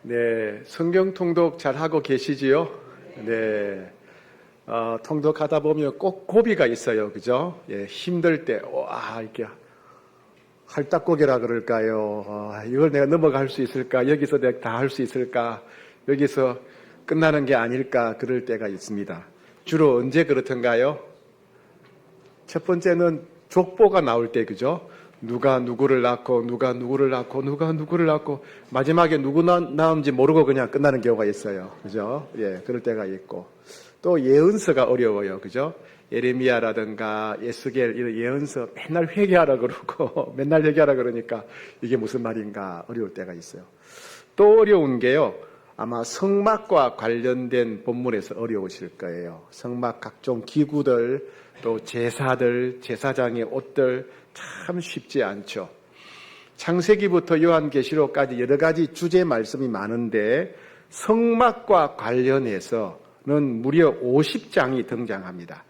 네, 성경 통독 잘 하고 계시지요? 네, 통독하다 보면 꼭 고비가 있어요, 그죠? 예, 힘들 때, 와, 이렇게 할딱고개라 그럴까요? 이걸 내가 넘어갈 수 있을까? 여기서 내가 다 할 수 있을까? 여기서 끝나는 게 아닐까? 그럴 때가 있습니다. 주로 언제 그렇던가요? 첫 번째는 족보가 나올 때, 그죠? 누가 누구를 낳고 누가 누구를 낳고 누가 누구를 낳고 마지막에 누구 낳은지 모르고 그냥 끝나는 경우가 있어요. 그죠? 예, 그럴 때가 있고 또 예언서가 어려워요. 그죠? 예레미야라든가 에스겔 이런 예언서 맨날 회개하라 그러고 맨날 회개하라 그러니까 이게 무슨 말인가 어려울 때가 있어요. 또 어려운 게요. 아마 성막과 관련된 본문에서 어려우실 거예요. 성막 각종 기구들 또 제사들, 제사장의 옷들 참 쉽지 않죠. 창세기부터 요한계시록까지 여러 가지 주제 말씀이 많은데 성막과 관련해서는 무려 50장이 등장합니다.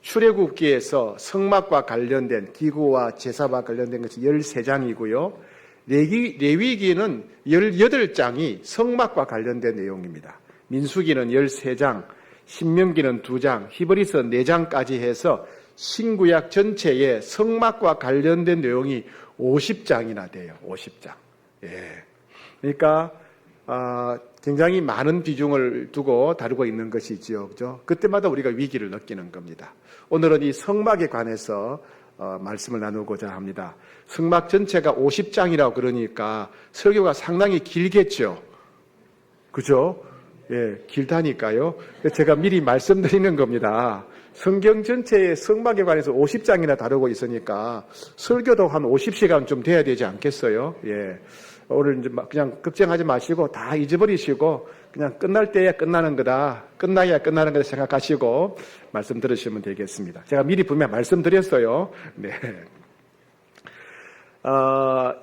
출애굽기에서 성막과 관련된 기구와 제사와 관련된 것이 13장이고요. 레위기는 18장이 성막과 관련된 내용입니다. 민수기는 13장, 신명기는 2장, 히브리서 4장까지 해서 신구약 전체에 성막과 관련된 내용이 50장이나 돼요. 50장. 예. 그러니까 굉장히 많은 비중을 두고 다루고 있는 것이지요. 그죠? 그때마다 우리가 위기를 느끼는 겁니다. 오늘은 이 성막에 관해서 말씀을 나누고자 합니다. 성막 전체가 50장이라고 그러니까 설교가 상당히 길겠죠. 그죠? 예, 길다니까요. 제가 미리 말씀드리는 겁니다. 성경 전체의 성막에 관해서 50장이나 다루고 있으니까 설교도 한 50시간 좀 돼야 되지 않겠어요? 예. 오늘 이제 그냥 걱정하지 마시고 다 잊어버리시고 그냥 끝날 때야 끝나는 거다. 끝나야 끝나는 거다 생각하시고 말씀 들으시면 되겠습니다. 제가 미리 분명 말씀드렸어요. 네.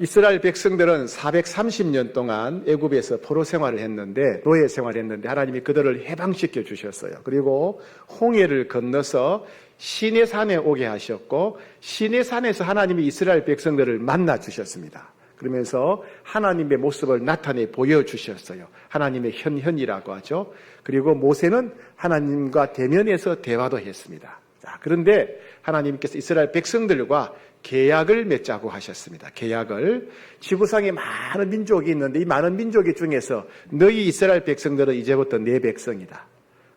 이스라엘 백성들은 430년 동안 애굽에서 포로 생활을 했는데 노예 생활을 했는데 하나님이 그들을 해방시켜 주셨어요. 그리고 홍해를 건너서 시내산에 오게 하셨고 시내산에서 하나님이 이스라엘 백성들을 만나 주셨습니다. 그러면서 하나님의 모습을 나타내 보여주셨어요. 하나님의 현현이라고 하죠. 그리고 모세는 하나님과 대면해서 대화도 했습니다. 자, 그런데 하나님께서 이스라엘 백성들과 계약을 맺자고 하셨습니다. 계약을. 지구상에 많은 민족이 있는데 이 많은 민족 중에서 너희 이스라엘 백성들은 이제부터 내 백성이다.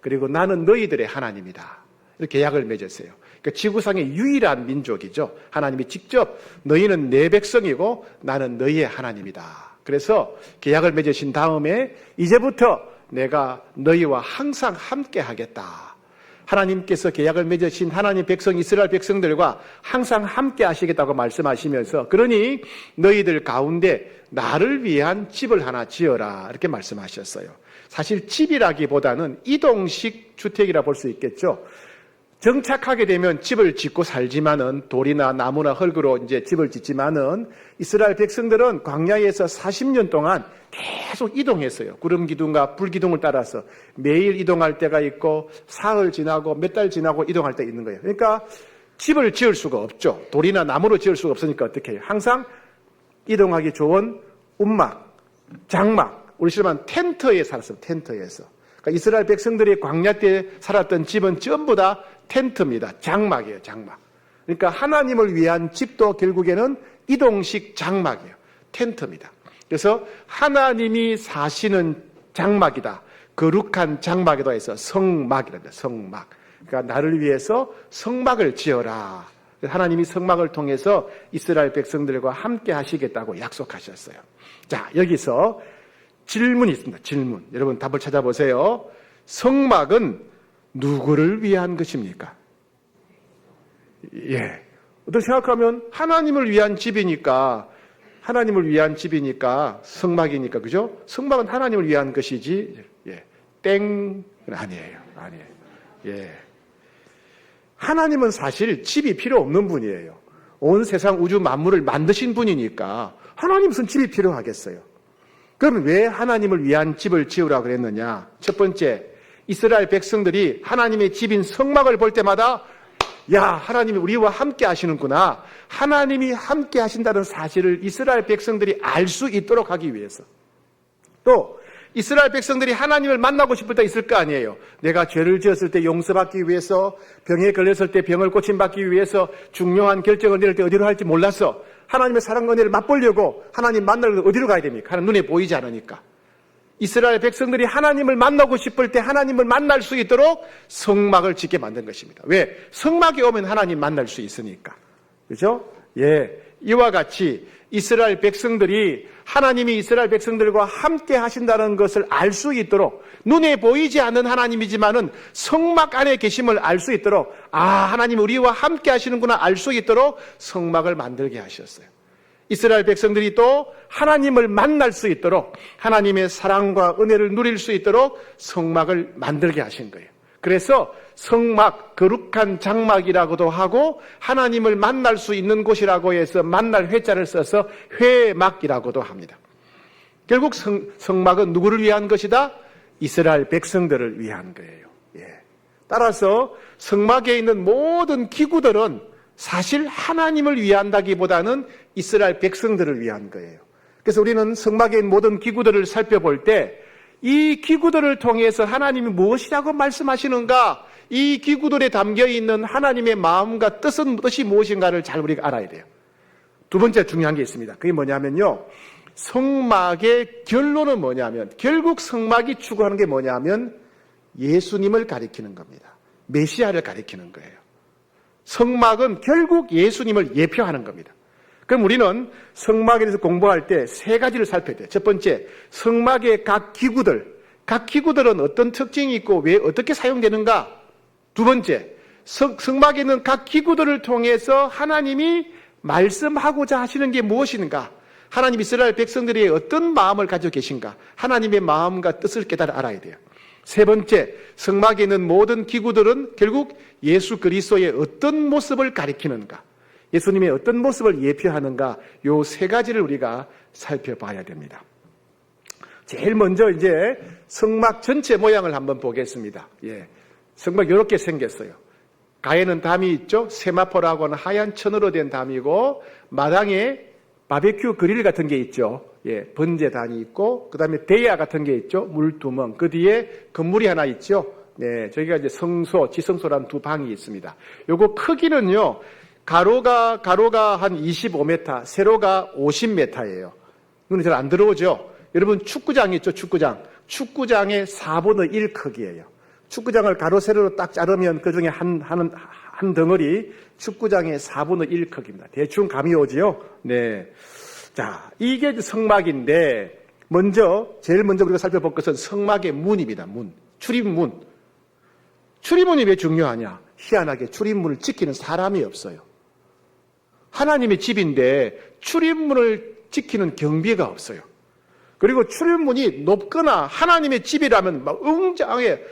그리고 나는 너희들의 하나님이다. 이렇게 계약을 맺었어요. 그러니까 지구상의 유일한 민족이죠. 하나님이 직접 너희는 내 백성이고 나는 너희의 하나님이다. 그래서 계약을 맺으신 다음에 이제부터 내가 너희와 항상 함께 하겠다. 하나님께서 계약을 맺으신 하나님 백성 이스라엘 백성들과 항상 함께 하시겠다고 말씀하시면서 그러니 너희들 가운데 나를 위한 집을 하나 지어라 이렇게 말씀하셨어요. 사실 집이라기보다는 이동식 주택이라 볼 수 있겠죠. 정착하게 되면 집을 짓고 살지만은 돌이나 나무나 흙으로 이제 집을 짓지만은 이스라엘 백성들은 광야에서 40년 동안 계속 이동했어요. 구름 기둥과 불 기둥을 따라서 매일 이동할 때가 있고 사흘 지나고 몇 달 지나고 이동할 때 있는 거예요. 그러니까 집을 지을 수가 없죠. 돌이나 나무로 지을 수가 없으니까 어떻게 해요? 항상 이동하기 좋은 움막, 장막, 우리 실만 텐트에 살았어요. 텐트에서. 그러니까 이스라엘 백성들이 광야 때 살았던 집은 전부 다 텐트입니다. 장막이에요. 장막. 그러니까 하나님을 위한 집도 결국에는 이동식 장막이에요. 텐트입니다. 그래서 하나님이 사시는 장막이다. 거룩한 장막이다 해서 성막이랍니다. 성막. 그러니까 나를 위해서 성막을 지어라. 하나님이 성막을 통해서 이스라엘 백성들과 함께 하시겠다고 약속하셨어요. 자, 여기서 질문이 있습니다. 질문. 여러분 답을 찾아보세요. 성막은 누구를 위한 것입니까? 예. 어떻게 생각하면 하나님을 위한 집이니까 성막이니까 그죠? 성막은 하나님을 위한 것이지. 예. 땡 아니에요. 아니에요. 예. 하나님은 사실 집이 필요 없는 분이에요. 온 세상 우주 만물을 만드신 분이니까 하나님 무슨 집이 필요하겠어요? 그럼 왜 하나님을 위한 집을 지으라고 그랬느냐? 첫 번째, 이스라엘 백성들이 하나님의 집인 성막을 볼 때마다 야, 하나님이 우리와 함께 하시는구나. 하나님이 함께 하신다는 사실을 이스라엘 백성들이 알 수 있도록 하기 위해서. 또 이스라엘 백성들이 하나님을 만나고 싶을 때 있을 거 아니에요. 내가 죄를 지었을 때 용서받기 위해서, 병에 걸렸을 때 병을 고침받기 위해서 중요한 결정을 내릴 때 어디로 할지 몰라서 하나님의 사랑과 은혜를 맛보려고 하나님 만나려고 어디로 가야 됩니까? 하나님 눈에 보이지 않으니까. 이스라엘 백성들이 하나님을 만나고 싶을 때 하나님을 만날 수 있도록 성막을 짓게 만든 것입니다. 왜? 성막에 오면 하나님 만날 수 있으니까. 그죠? 예. 이와 같이 이스라엘 백성들이 하나님이 이스라엘 백성들과 함께 하신다는 것을 알 수 있도록, 눈에 보이지 않는 하나님이지만은 성막 안에 계심을 알 수 있도록, 하나님 우리와 함께 하시는구나 알 수 있도록 성막을 만들게 하셨어요. 이스라엘 백성들이 또 하나님을 만날 수 있도록, 하나님의 사랑과 은혜를 누릴 수 있도록 성막을 만들게 하신 거예요. 그래서 성막, 거룩한 장막이라고도 하고 하나님을 만날 수 있는 곳이라고 해서 만날 회자를 써서 회막이라고도 합니다. 결국 성막은 누구를 위한 것이다? 이스라엘 백성들을 위한 거예요. 예. 따라서 성막에 있는 모든 기구들은 사실 하나님을 위한다기보다는 이스라엘 백성들을 위한 거예요. 그래서 우리는 성막에 있는 모든 기구들을 살펴볼 때 이 기구들을 통해서 하나님이 무엇이라고 말씀하시는가, 이 기구들에 담겨있는 하나님의 마음과 뜻이 무엇인가를 잘 우리가 알아야 돼요. 두 번째 중요한 게 있습니다. 그게 뭐냐면요, 성막의 결론은 뭐냐면, 결국 성막이 추구하는 게 뭐냐면 예수님을 가리키는 겁니다. 메시아를 가리키는 거예요. 성막은 결국 예수님을 예표하는 겁니다. 그럼 우리는 성막에 대해서 공부할 때 세 가지를 살펴야 돼요. 첫 번째, 성막의 각 기구들은 어떤 특징이 있고 왜 어떻게 사용되는가? 두 번째, 성막에 있는 각 기구들을 통해서 하나님이 말씀하고자 하시는 게 무엇인가? 하나님 이스라엘 백성들이 어떤 마음을 가지고 계신가? 하나님의 마음과 뜻을 깨달아 알아야 돼요. 세 번째, 성막에 있는 모든 기구들은 결국 예수 그리스도의 어떤 모습을 가리키는가? 예수님의 어떤 모습을 예표하는가? 요 세 가지를 우리가 살펴봐야 됩니다. 제일 먼저 이제 성막 전체 모양을 한번 보겠습니다. 예. 성막 이렇게 생겼어요. 가에는 담이 있죠. 세마포라고 하는 하얀 천으로 된 담이고, 마당에 바베큐 그릴 같은 게 있죠. 예, 번제단이 있고, 그 다음에 대야 같은 게 있죠. 물두멍. 그 뒤에 건물이 하나 있죠. 네, 저기가 이제 성소, 지성소라는 두 방이 있습니다. 요거 크기는요, 가로가 한 25m, 세로가 50m예요. 눈에 잘 안 들어오죠? 여러분 축구장 있죠? 축구장의 4분의 1 크기예요. 축구장을 가로 세로로 딱 자르면 그 중에 한 덩어리 축구장의 4분의 1 크기입니다. 대충 감이 오지요? 네. 자, 이게 성막인데, 제일 먼저 우리가 살펴볼 것은 성막의 문입니다. 출입문. 출입문이 왜 중요하냐? 희한하게 출입문을 지키는 사람이 없어요. 하나님의 집인데 출입문을 지키는 경비가 없어요. 그리고 출입문이 높거나 하나님의 집이라면 막 웅장하게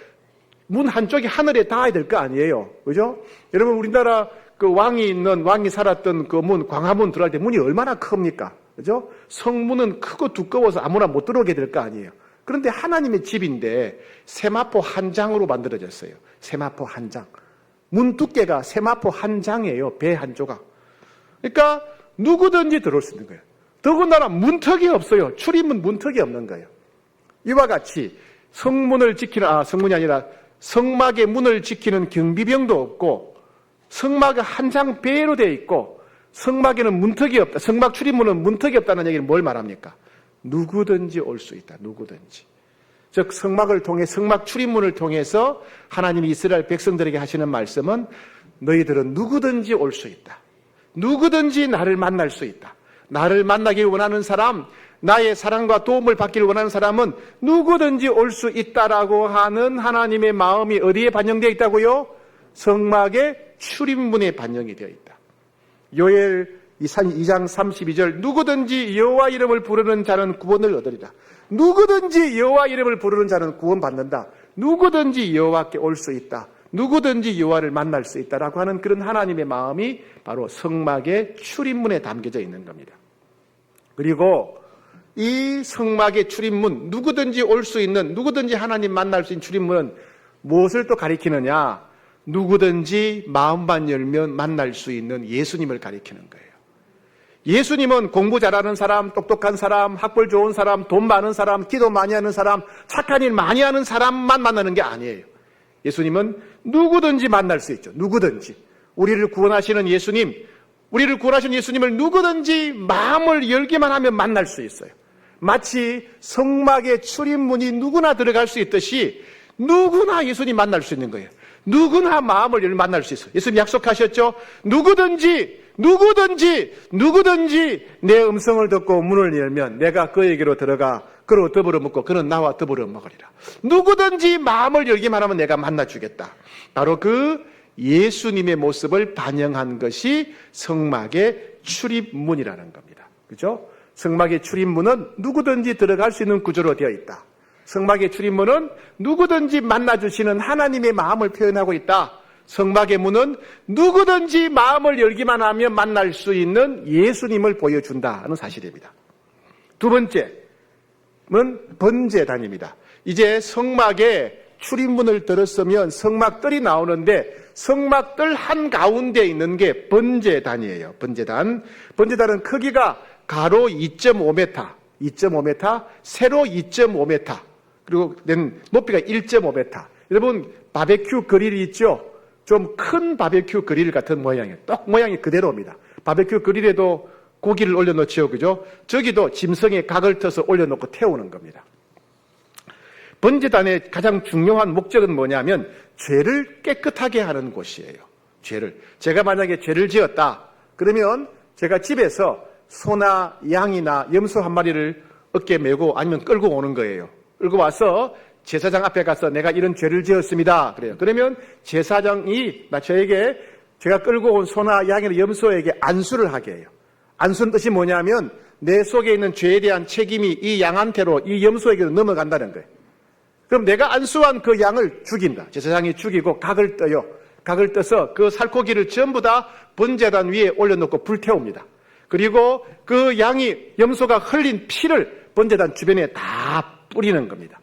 문 한쪽이 하늘에 닿아야 될 거 아니에요. 그죠? 여러분, 우리나라 그 왕이 살았던 그 문, 광화문 들어갈 때 문이 얼마나 큽니까? 그죠? 성문은 크고 두꺼워서 아무나 못 들어오게 될 거 아니에요. 그런데 하나님의 집인데 세마포 한 장으로 만들어졌어요. 세마포 한 장. 문 두께가 세마포 한 장이에요. 배 한 조각. 그러니까 누구든지 들어올 수 있는 거예요. 더군다나 문턱이 없어요. 출입문 문턱이 없는 거예요. 이와 같이 성문이 아니라 성막의 문을 지키는 경비병도 없고, 성막이 한 장 배로 되어 있고, 성막에는 문턱이 없다. 성막 출입문은 문턱이 없다는 얘기는 뭘 말합니까? 누구든지 올 수 있다. 누구든지. 즉 성막 출입문을 통해서 하나님이 이스라엘 백성들에게 하시는 말씀은, 너희들은 누구든지 올 수 있다. 누구든지 나를 만날 수 있다. 나를 만나길 원하는 사람, 나의 사랑과 도움을 받기를 원하는 사람은 누구든지 올 수 있다라고 하는 하나님의 마음이 어디에 반영되어 있다고요? 성막의 출입문에 반영이 되어 있다. 요엘 2장 32절, 누구든지 여호와 이름을 부르는 자는 구원을 얻으리라. 누구든지 여호와 이름을 부르는 자는 구원받는다. 누구든지 여호와께 올 수 있다. 누구든지 여호와를 만날 수 있다라고 하는 그런 하나님의 마음이 바로 성막의 출입문에 담겨져 있는 겁니다. 그리고 이 성막의 출입문, 누구든지 올 수 있는, 누구든지 하나님 만날 수 있는 출입문은 무엇을 또 가리키느냐? 누구든지 마음만 열면 만날 수 있는 예수님을 가리키는 거예요. 예수님은 공부 잘하는 사람, 똑똑한 사람, 학벌 좋은 사람, 돈 많은 사람, 기도 많이 하는 사람, 착한 일 많이 하는 사람만 만나는 게 아니에요. 예수님은 누구든지 만날 수 있죠. 누구든지. 우리를 구원하시는 예수님을 누구든지 마음을 열기만 하면 만날 수 있어요. 마치 성막의 출입문이 누구나 들어갈 수 있듯이 누구나 예수님 만날 수 있는 거예요. 누구나 마음을 열면 만날 수 있어요. 예수님 약속하셨죠? 누구든지 내 음성을 듣고 문을 열면 내가 그에게로 들어가 그로 더불어 먹고 그는 나와 더불어 먹으리라. 누구든지 마음을 열기만 하면 내가 만나주겠다. 바로 그 예수님의 모습을 반영한 것이 성막의 출입문이라는 겁니다. 그죠? 성막의 출입문은 누구든지 들어갈 수 있는 구조로 되어 있다. 성막의 출입문은 누구든지 만나주시는 하나님의 마음을 표현하고 있다. 성막의 문은 누구든지 마음을 열기만 하면 만날 수 있는 예수님을 보여준다는 사실입니다. 두 번째는 번제단입니다. 이제 성막의 출입문을 들었으면 성막뜰이 나오는데 성막뜰 한가운데 있는 게 번제단이에요. 번제단은 크기가 가로 2.5m, 세로 2.5m, 그리고 높이가 1.5m. 여러분 바베큐 그릴이 있죠? 좀 큰 바베큐 그릴 같은 모양이에요. 똑 모양이 그대로입니다. 바베큐 그릴에도 고기를 올려놓죠. 그죠? 저기도 짐승의 각을 터서 올려놓고 태우는 겁니다. 번제단의 가장 중요한 목적은 뭐냐면 죄를 깨끗하게 하는 곳이에요. 제가 만약에 죄를 지었다 그러면 제가 집에서 소나 양이나 염소 한 마리를 어깨에 메고 아니면 끌고 오는 거예요. 끌고 와서 제사장 앞에 가서 내가 이런 죄를 지었습니다. 그래요. 그러면 제사장이 저에게 제가 끌고 온 소나 양이나 염소에게 안수를 하게 해요. 안수는 뜻이 뭐냐면 내 속에 있는 죄에 대한 책임이 이 양한테로 이 염소에게로 넘어간다는 거예요. 그럼 내가 안수한 그 양을 죽인다. 제사장이 죽이고 각을 떠요. 각을 떠서 그 살코기를 전부 다 번제단 위에 올려놓고 불태웁니다. 그리고 그 염소가 흘린 피를 번제단 주변에 다 뿌리는 겁니다.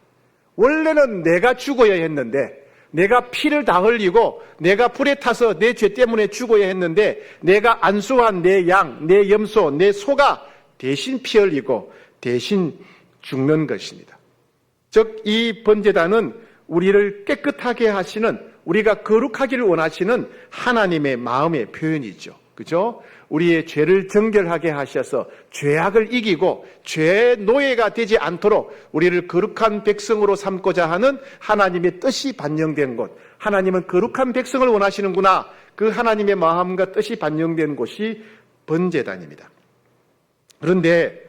원래는 내가 죽어야 했는데 내가 피를 다 흘리고 내가 불에 타서 내 죄 때문에 죽어야 했는데 내가 안수한 내 양, 내 염소, 내 소가 대신 피 흘리고 대신 죽는 것입니다. 즉 이 번제단은 우리를 깨끗하게 하시는, 우리가 거룩하기를 원하시는 하나님의 마음의 표현이죠. 그죠? 우리의 죄를 정결하게 하셔서 죄악을 이기고 죄의 노예가 되지 않도록 우리를 거룩한 백성으로 삼고자 하는 하나님의 뜻이 반영된 곳. 하나님은 거룩한 백성을 원하시는구나. 그 하나님의 마음과 뜻이 반영된 곳이 번제단입니다. 그런데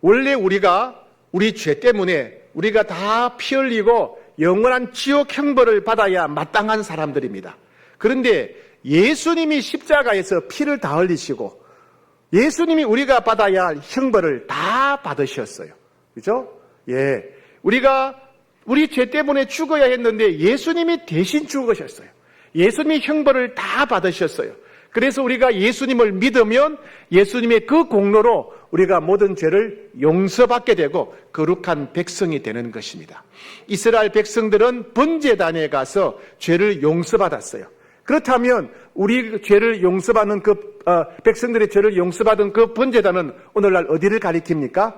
원래 우리 죄 때문에 우리가 다 피 흘리고 영원한 지옥 형벌을 받아야 마땅한 사람들입니다. 그런데 예수님이 십자가에서 피를 다 흘리시고 예수님이 우리가 받아야 할 형벌을 다 받으셨어요. 그죠? 예. 우리가 우리 죄 때문에 죽어야 했는데 예수님이 대신 죽으셨어요. 예수님이 형벌을 다 받으셨어요. 그래서 우리가 예수님을 믿으면 예수님의 그 공로로 우리가 모든 죄를 용서받게 되고 거룩한 백성이 되는 것입니다. 이스라엘 백성들은 번제단에 가서 죄를 용서받았어요. 그렇다면 우리 죄를 용서받는 백성들의 죄를 용서받은 그 번제단은 오늘날 어디를 가리킵니까?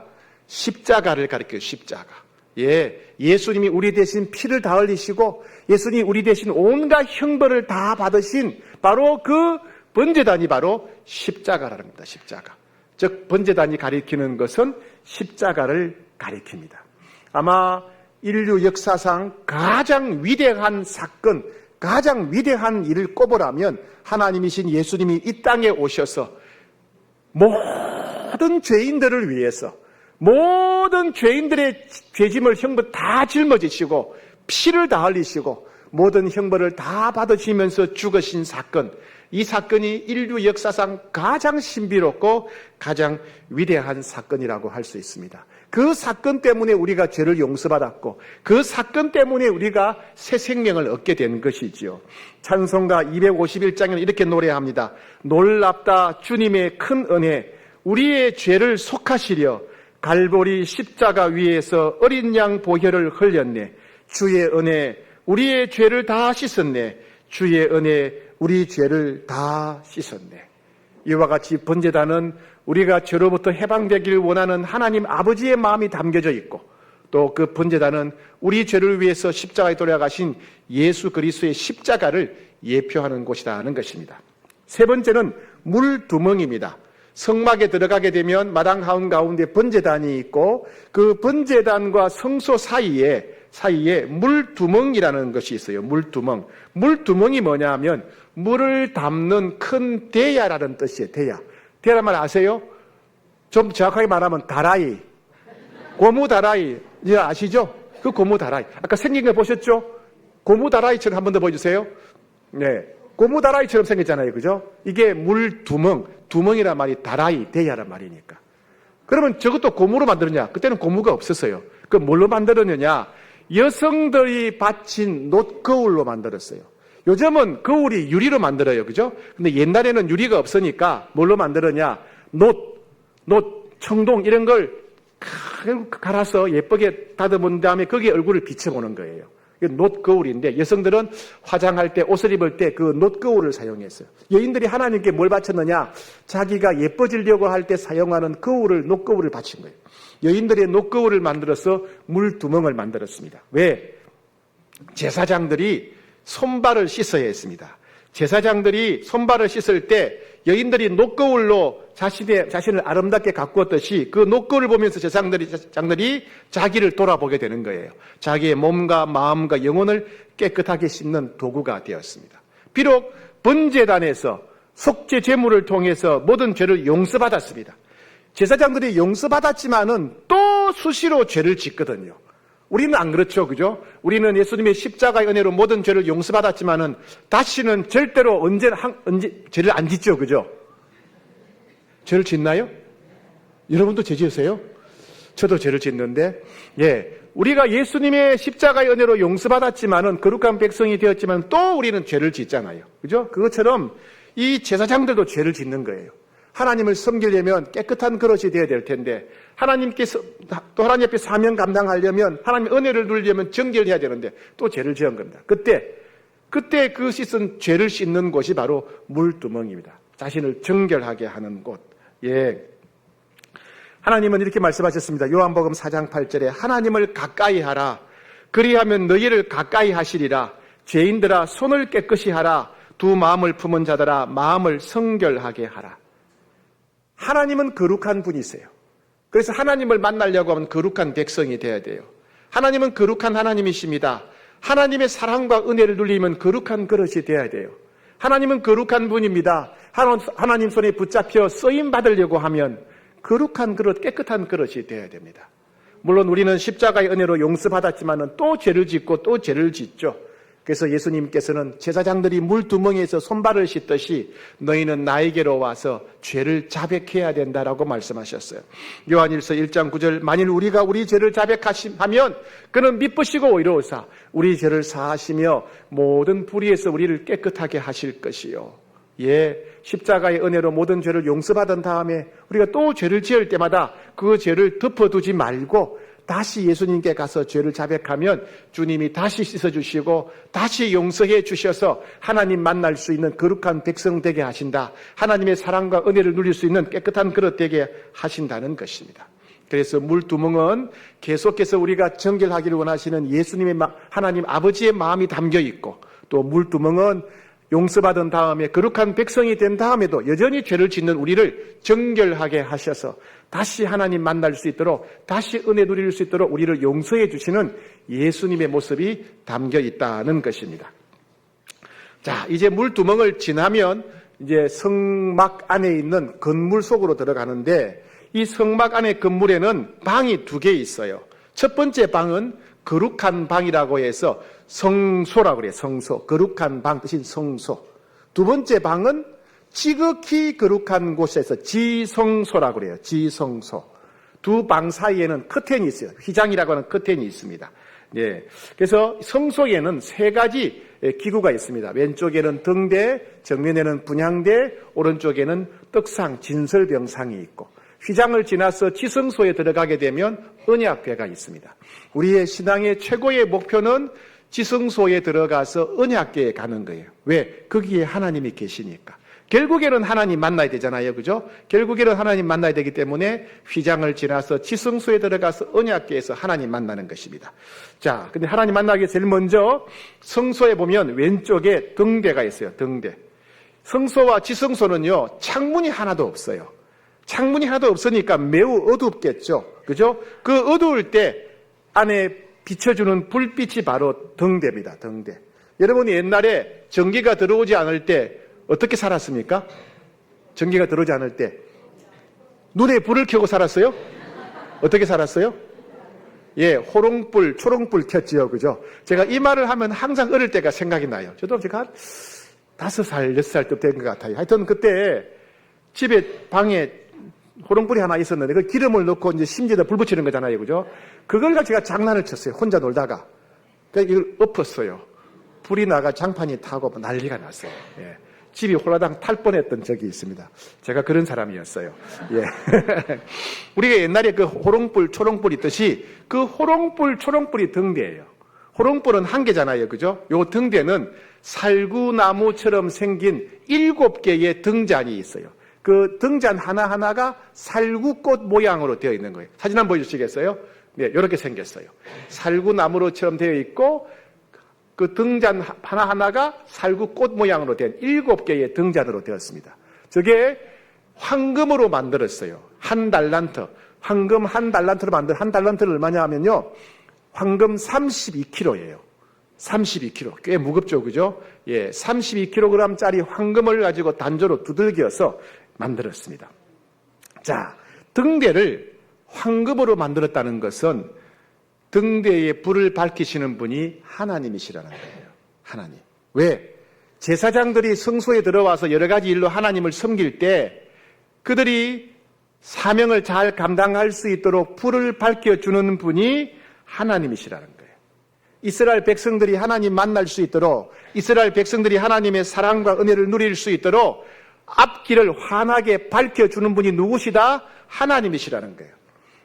십자가를 가리켜요. 십자가. 예, 예수님이 우리 대신 피를 다 흘리시고 예수님이 우리 대신 온갖 형벌을 다 받으신 바로 그 번제단이 바로 십자가라는 겁니다. 십자가. 즉 번제단이 가리키는 것은 십자가를 가리킵니다. 아마 인류 역사상 가장 위대한 사건, 가장 위대한 일을 꼽으라면 하나님이신 예수님이 이 땅에 오셔서 모든 죄인들을 위해서 모든 죄인들의 죄짐을 형벌 다 짊어지시고 피를 다 흘리시고 모든 형벌을 다 받으시면서 죽으신 사건, 이 사건이 인류 역사상 가장 신비롭고 가장 위대한 사건이라고 할 수 있습니다. 그 사건 때문에 우리가 죄를 용서받았고 그 사건 때문에 우리가 새 생명을 얻게 된 것이지요. 찬송가 251장에는 이렇게 노래합니다. 놀랍다 주님의 큰 은혜, 우리의 죄를 속하시려 갈보리 십자가 위에서 어린 양 보혈을 흘렸네. 주의 은혜 우리의 죄를 다 씻었네. 주의 은혜 우리 죄를 다 씻었네. 이와 같이 번제단은 우리가 죄로부터 해방되기를 원하는 하나님 아버지의 마음이 담겨져 있고, 또 그 번제단은 우리 죄를 위해서 십자가에 돌아가신 예수 그리스도의 십자가를 예표하는 곳이다 하는 것입니다. 세 번째는 물두멍입니다. 성막에 들어가게 되면 마당 한가운데 번제단이 있고, 그 번제단과 성소 사이에 물두멍이라는 것이 있어요. 물두멍. 물두멍이 뭐냐 하면 물을 담는 큰 대야라는 뜻이에요. 대야. 대야란 말 아세요? 좀 정확하게 말하면 다라이. 고무 다라이. 이제 아시죠? 그 고무 다라이. 아까 생긴 거 보셨죠? 고무 다라이처럼 한 번 더 보여주세요. 네. 고무 다라이처럼 생겼잖아요. 그죠? 이게 물두멍. 두멍이란 말이 다라이, 대야란 말이니까. 그러면 저것도 고무로 만들었냐? 그때는 고무가 없었어요. 그 뭘로 만들었느냐? 여성들이 바친 놋거울로 만들었어요. 요즘은 거울이 유리로 만들어요. 그죠? 근데 옛날에는 유리가 없으니까 뭘로 만들었냐? 청동 이런 걸 갈아서 예쁘게 다듬은 다음에 거기에 얼굴을 비춰보는 거예요. 놋거울인데 여성들은 화장할 때 옷을 입을 때 그 놋거울을 사용했어요. 여인들이 하나님께 뭘 바쳤느냐? 자기가 예뻐지려고 할 때 사용하는 놋거울을 바친 거예요. 여인들의 놋거울을 만들어서 물두멍을 만들었습니다. 왜? 제사장들이 손발을 씻어야 했습니다. 제사장들이 손발을 씻을 때 여인들이 놋거울로 자신을 아름답게 가꾸었듯이 그 놋거울을 보면서 제사장들이 자기를 돌아보게 되는 거예요. 자기의 몸과 마음과 영혼을 깨끗하게 씻는 도구가 되었습니다. 비록 번제단에서 속죄 제물을 통해서 모든 죄를 용서받았습니다. 제사장들이 용서받았지만은 또 수시로 죄를 짓거든요. 우리는 안 그렇죠. 그죠? 우리는 예수님의 십자가의 은혜로 모든 죄를 용서받았지만은 다시는 절대로 언제 죄를 안 짓죠. 그죠? 죄를 짓나요? 여러분도 죄 지으세요? 저도 죄를 짓는데, 우리가 예수님의 십자가의 은혜로 용서받았지만은 거룩한 백성이 되었지만 또 우리는 죄를 짓잖아요. 그죠? 그것처럼 이 제사장들도 죄를 짓는 거예요. 하나님을 섬기려면 깨끗한 그릇이 되어야 될 텐데, 하나님께서 또 하나님 앞에 사명 감당하려면, 하나님의 은혜를 누리려면 정결해야 되는데 또 죄를 지은 겁니다. 그때 그 씻은 죄를 씻는 곳이 바로 물두멍입니다. 자신을 정결하게 하는 곳. 하나님은 이렇게 말씀하셨습니다. 요한복음 4장 8절에 하나님을 가까이 하라. 그리하면 너희를 가까이 하시리라. 죄인들아 손을 깨끗이 하라. 두 마음을 품은 자들아 마음을 성결하게 하라. 하나님은 거룩한 분이세요. 그래서 하나님을 만나려고 하면 거룩한 백성이 되어야 돼요. 하나님은 거룩한 하나님이십니다. 하나님의 사랑과 은혜를 누리면 거룩한 그릇이 되어야 돼요. 하나님은 거룩한 분입니다. 하나님 손에 붙잡혀 쓰임 받으려고 하면 거룩한 그릇, 깨끗한 그릇이 되어야 됩니다. 물론 우리는 십자가의 은혜로 용서받았지만 또 죄를 짓고 또 죄를 짓죠. 그래서 예수님께서는 제사장들이 물두멍에서 손발을 씻듯이 너희는 나에게로 와서 죄를 자백해야 된다라고 말씀하셨어요. 요한일서 1장 9절 만일 우리가 우리 죄를 자백하면 그는 미쁘시고 이로우사 우리 죄를 사하시며 모든 불의에서 우리를 깨끗하게 하실 것이요. 십자가의 은혜로 모든 죄를 용서받은 다음에 우리가 또 죄를 지을 때마다 그 죄를 덮어두지 말고 다시 예수님께 가서 죄를 자백하면 주님이 다시 씻어주시고 다시 용서해 주셔서 하나님 만날 수 있는 거룩한 백성 되게 하신다. 하나님의 사랑과 은혜를 누릴 수 있는 깨끗한 그릇 되게 하신다는 것입니다. 그래서 물두멍은 계속해서 우리가 정결하기를 원하시는 예수님의 하나님 아버지의 마음이 담겨 있고, 또 물두멍은 용서받은 다음에 거룩한 백성이 된 다음에도 여전히 죄를 짓는 우리를 정결하게 하셔서 다시 하나님 만날 수 있도록, 다시 은혜 누릴 수 있도록 우리를 용서해 주시는 예수님의 모습이 담겨 있다는 것입니다. 자, 이제 물두멍을 지나면 이제 성막 안에 있는 건물 속으로 들어가는데, 이 성막 안의 건물에는 방이 2개 있어요. 첫 번째 방은 거룩한 방이라고 해서 성소라고 그래요. 성소. 거룩한 방 뜻인 성소. 두 번째 방은 지극히 거룩한 곳에서 지성소라고 그래요. 지성소. 두 방 사이에는 커튼이 있어요. 휘장이라고 하는 커튼이 있습니다. 그래서 성소에는 3가지 기구가 있습니다. 왼쪽에는 등대, 정면에는 분향대, 오른쪽에는 떡상, 진설병상이 있고, 휘장을 지나서 지성소에 들어가게 되면 언약궤가 있습니다. 우리의 신앙의 최고의 목표는 지성소에 들어가서 언약궤에 가는 거예요. 왜? 거기에 하나님이 계시니까. 결국에는 하나님 만나야 되잖아요. 그죠? 결국에는 하나님 만나야 되기 때문에 휘장을 지나서 지성소에 들어가서 언약궤에서 하나님 만나는 것입니다. 자, 근데 하나님 만나기 위해 제일 먼저 성소에 보면 왼쪽에 등대가 있어요. 등대. 성소와 지성소는요, 창문이 하나도 없어요. 창문이 하나도 없으니까 매우 어둡겠죠. 그죠? 그 어두울 때 안에 비춰주는 불빛이 바로 등대입니다. 등대. 여러분이 옛날에 전기가 들어오지 않을 때 어떻게 살았습니까? 전기가 들어오지 않을 때 눈에 불을 켜고 살았어요? 어떻게 살았어요? 예, 호롱불, 초롱불 켰지요. 그죠? 제가 이 말을 하면 항상 어릴 때가 생각이 나요. 저도 제가 한 5살, 6살 때 된 것 같아요. 하여튼 그때 집에 방에 호롱불이 하나 있었는데 그 기름을 넣고 이제 심지에다 불 붙이는 거잖아요. 그죠? 그걸 가지고 제가 장난을 쳤어요. 혼자 놀다가. 그러니까 이걸 엎었어요. 불이 나가 장판이 타고 난리가 났어요. 예. 집이 홀라당 탈 뻔했던 적이 있습니다. 제가 그런 사람이었어요. 예. 우리가 옛날에 그 호롱불, 초롱불 있듯이 그 호롱불, 초롱불이 등대예요. 호롱불은 한 개잖아요. 그죠? 요 등대는 살구나무처럼 생긴 7개의 등잔이 있어요. 그 등잔 하나하나가 살구꽃 모양으로 되어 있는 거예요. 사진 한번 보여주시겠어요? 네, 이렇게 생겼어요. 살구나무로처럼 되어 있고 그 등잔 하나하나가 살구꽃 모양으로 된 7개의 등잔으로 되었습니다. 저게 황금으로 만들었어요. 한 달란트. 황금 한 달란트로 만든 한 달란트를 얼마냐 하면요. 황금 32kg예요. 32kg. 꽤 무겁죠. 그죠? 예, 32kg짜리 황금을 가지고 단조로 두들겨서 만들었습니다. 자, 등대를 황금으로 만들었다는 것은 등대에 불을 밝히시는 분이 하나님이시라는 거예요. 하나님. 왜? 제사장들이 성소에 들어와서 여러 가지 일로 하나님을 섬길 때 그들이 사명을 잘 감당할 수 있도록 불을 밝혀주는 분이 하나님이시라는 거예요. 이스라엘 백성들이 하나님 만날 수 있도록, 이스라엘 백성들이 하나님의 사랑과 은혜를 누릴 수 있도록 앞길을 환하게 밝혀주는 분이 누구시다? 하나님이시라는 거예요.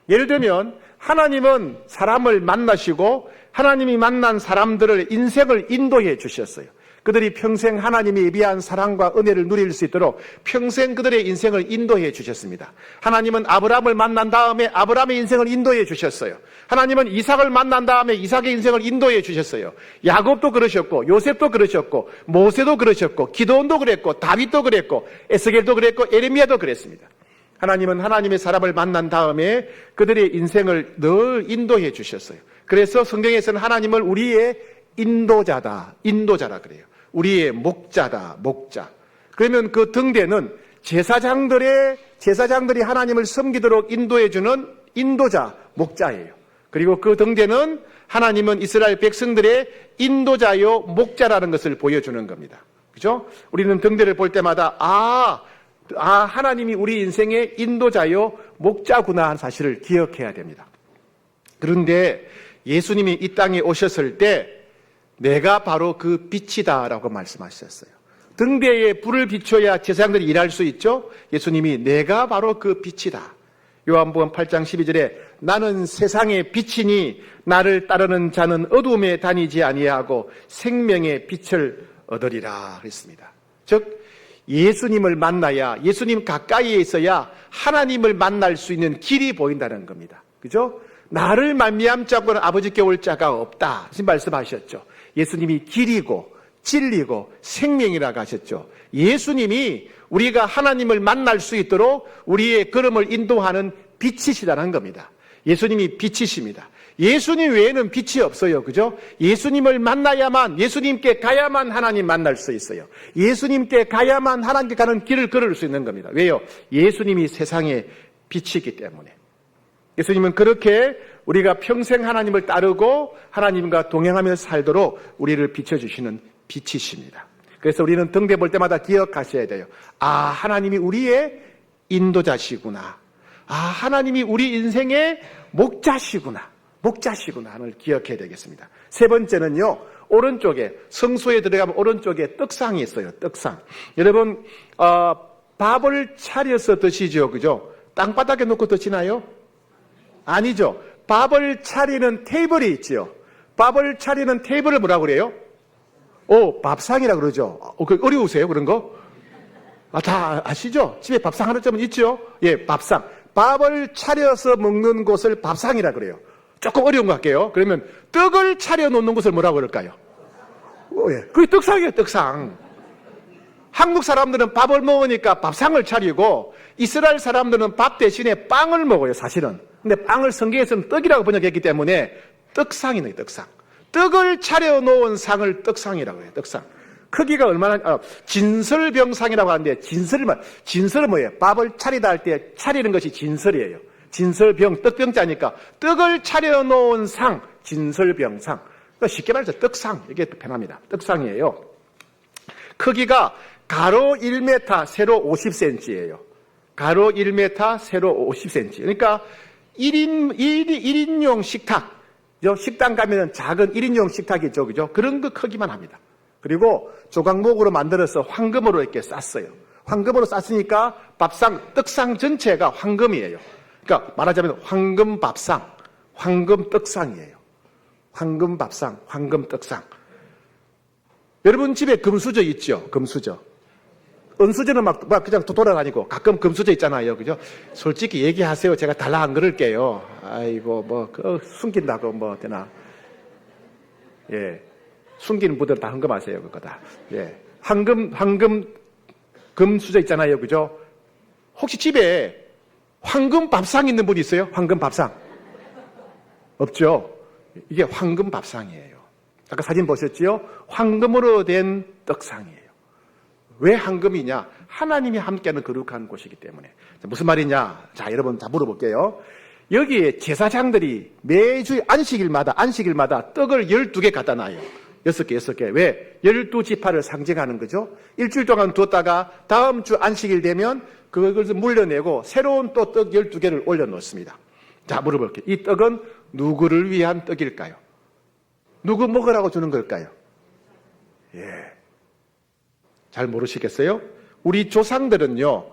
예를 들면 하나님은 사람을 만나시고 하나님이 만난 사람들을 인생을 인도해 주셨어요. 그들이 평생 하나님이 예비한 사랑과 은혜를 누릴 수 있도록 평생 그들의 인생을 인도해 주셨습니다. 하나님은 아브라함을 만난 다음에 아브라함의 인생을 인도해 주셨어요. 하나님은 이삭을 만난 다음에 이삭의 인생을 인도해 주셨어요. 야곱도 그러셨고 요셉도 그러셨고 모세도 그러셨고 기도원도 그랬고 다윗도 그랬고 에스겔도 그랬고 에레미야도 그랬습니다. 하나님은 하나님의 사람을 만난 다음에 그들의 인생을 늘 인도해 주셨어요. 그래서 성경에서는 하나님을 우리의 인도자다, 인도자라 그래요. 우리의 목자다, 목자. 그러면 그 등대는 제사장들이 하나님을 섬기도록 인도해주는 인도자, 목자예요. 그리고 그 등대는 하나님은 이스라엘 백성들의 인도자요, 목자라는 것을 보여주는 겁니다. 그죠? 우리는 등대를 볼 때마다, 하나님이 우리 인생의 인도자요, 목자구나 하는 사실을 기억해야 됩니다. 그런데 예수님이 이 땅에 오셨을 때 내가 바로 그 빛이다라고 말씀하셨어요. 등대에 불을 비춰야 제사장들이 일할 수 있죠. 예수님이 내가 바로 그 빛이다. 요한복음 8장 12절에 나는 세상의 빛이니 나를 따르는 자는 어둠에 다니지 아니하고 생명의 빛을 얻으리라 그랬습니다. 즉 예수님을 만나야, 예수님 가까이에 있어야 하나님을 만날 수 있는 길이 보인다는 겁니다. 그죠? 나를 말미암자고는 아버지께 올 자가 없다 말씀하셨죠. 예수님이 길이고 진리고 생명이라고 하셨죠. 예수님이 우리가 하나님을 만날 수 있도록 우리의 걸음을 인도하는 빛이시라는 겁니다. 예수님이 빛이십니다. 예수님 외에는 빛이 없어요. 그죠? 예수님을 만나야만, 예수님께 가야만 하나님 만날 수 있어요. 예수님께 가야만 하나님께 가는 길을 걸을 수 있는 겁니다. 왜요? 예수님이 세상의 빛이기 때문에. 예수님은 그렇게 우리가 평생 하나님을 따르고 하나님과 동행하며 살도록 우리를 비춰주시는 빛이십니다. 그래서 우리는 등대 볼 때마다 기억하셔야 돼요. 하나님이 우리의 인도자시구나. 하나님이 우리 인생의 목자시구나. 목자시구나를 기억해야 되겠습니다. 세 번째는요, 오른쪽에, 성소에 들어가면 오른쪽에 떡상이 있어요. 떡상. 여러분, 밥을 차려서 드시죠. 그죠? 땅바닥에 놓고 드시나요? 아니죠. 밥을 차리는 테이블이 있지요. 밥을 차리는 테이블을 뭐라고 그래요? 밥상이라고 그러죠. 어려우세요? 그런 거? 다 아시죠? 집에 밥상 하나쯤은 있죠? 예, 밥상. 밥을 차려서 먹는 곳을 밥상이라 그래요. 조금 어려운 것 같게요. 그러면 떡을 차려 놓는 곳을 뭐라고 그럴까요? 예, 그게 떡상이에요, 떡상. 한국 사람들은 밥을 먹으니까 밥상을 차리고 이스라엘 사람들은 밥 대신에 빵을 먹어요, 사실은. 근데 빵을 성경에서는 떡이라고 번역했기 때문에 떡상이네요, 떡상. 떡을 차려 놓은 상을 떡상이라고 해요, 떡상. 크기가 얼마나, 진설병상이라고 하는데, 진설은 뭐예요? 밥을 차리다 할 때 차리는 것이 진설이에요. 진설병, 떡병자니까, 떡을 차려 놓은 상, 진설병상. 그러니까 쉽게 말해서 떡상, 이게 편합니다. 떡상이에요. 크기가 가로 1m, 세로 50cm예요. 가로 1m, 세로 50cm. 그러니까 1인용 식탁. 식당 가면은 작은 1인용 식탁이 있죠, 그죠? 그런 거 크기만 합니다. 그리고 조각목으로 만들어서 황금으로 이렇게 쌌어요. 황금으로 쌌으니까 밥상, 떡상 전체가 황금이에요. 그러니까 말하자면 황금 밥상, 황금 떡상이에요. 황금 밥상, 황금 떡상. 여러분 집에 금수저 있죠? 금수저. 은수저는 막 그냥 돌아다니고 가끔 금수저 있잖아요. 그죠? 솔직히 얘기하세요. 제가 달라 안 그럴게요. 아이고, 숨긴다고 되나. 예. 숨기는 분들 다 헌금하세요. 그거 다. 예. 금수저 있잖아요. 그죠? 혹시 집에 황금 밥상 있는 분 있어요? 황금 밥상. 없죠? 이게 황금 밥상이에요. 아까 사진 보셨지요? 황금으로 된 떡상이에요. 왜 황금이냐? 하나님이 함께하는 거룩한 곳이기 때문에. 무슨 말이냐? 자, 여러분 다 물어볼게요. 여기에 제사장들이 매주 안식일마다 떡을 12개 갖다 놔요. 6개. 왜? 12지파를 상징하는 거죠. 일주일 동안 두었다가 다음 주 안식일 되면 그것을 물려내고 새로운 또 떡 12개를 올려놓습니다. 자, 물어볼게요. 이 떡은 누구를 위한 떡일까요? 누구 먹으라고 주는 걸까요? 예. 잘 모르시겠어요? 우리 조상들은요,